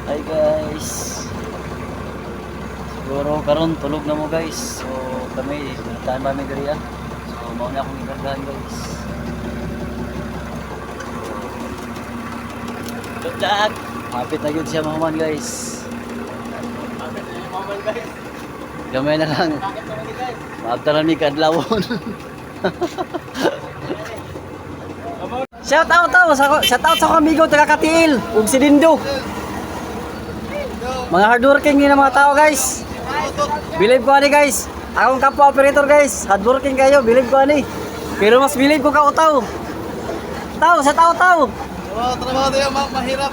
Hi guys. Siguro karon tulog na mo guys. So kami tayo ba may gariya. So mao na akong ikargahan guys. Good luck. Mapit na gyud siya mahuman guys. Bakit na yung maman guys? Gamay na lang. Bakit naman ni guys? Maabtaran mi kadlawon. Shout out sa amigo taga Katiil ug si Dindo. Mga hardworking ni mga tao guys. Believe ko ani guys. Akong kapwa operator guys. Hardworking kayo, believe ko ani. Pero mas believe ko ka utaw. Tao sa tao. Oo, trabaho tayo mahirap.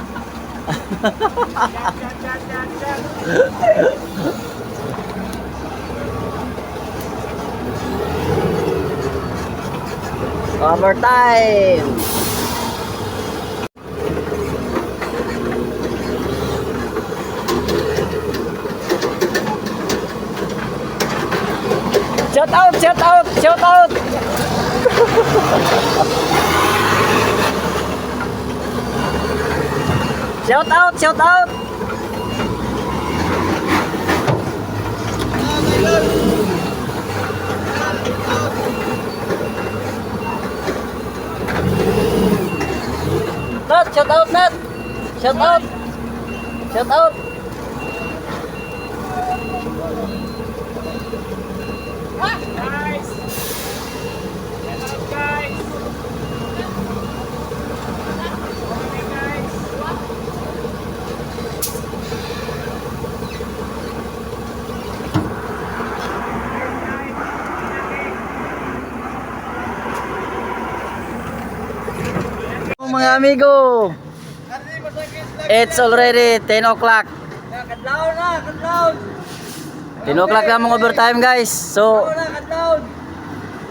Overtime. Shout out. Shout out. Nat, shout out Nat. Shout out. Guys! Hello guys! Okay guys! Mga amigo, it's already 10 o'clock. Kadlaw na! Kadlaw! 10 o'clock na mga overtime guys. So, Kadlaw!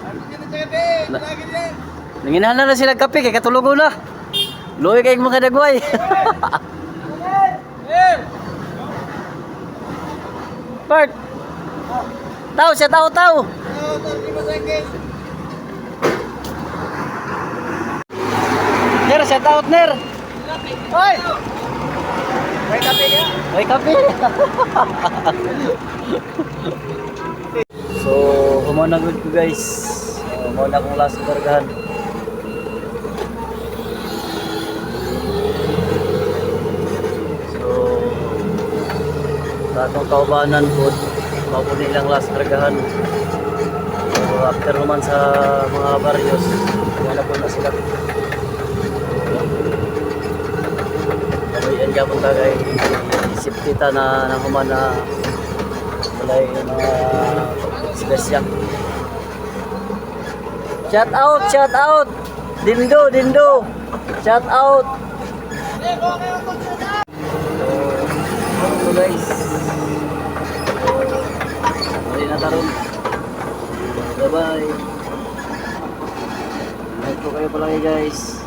Ano dito sa gabi? Lagi din! nanginahan na sila kape kay katulugo na. Luoy kay mga dagway. Bert. Tao siya tao. Ner siya tao ner. Hoy. May kape ka? Hoy kape. So, kumana good ko guys. Muna akong last kargahan. So, sa atong kaubanan po, mapuni lang last kargahan. So, after naman sa mga barrios, wala po na sila. Yan ka punta kay isip kita na nakuman na walay mga spesyak. Shout out. Dindo. Shout out. So guys. Mali na taron. Bye bye. Ingat po kayo palagi guys.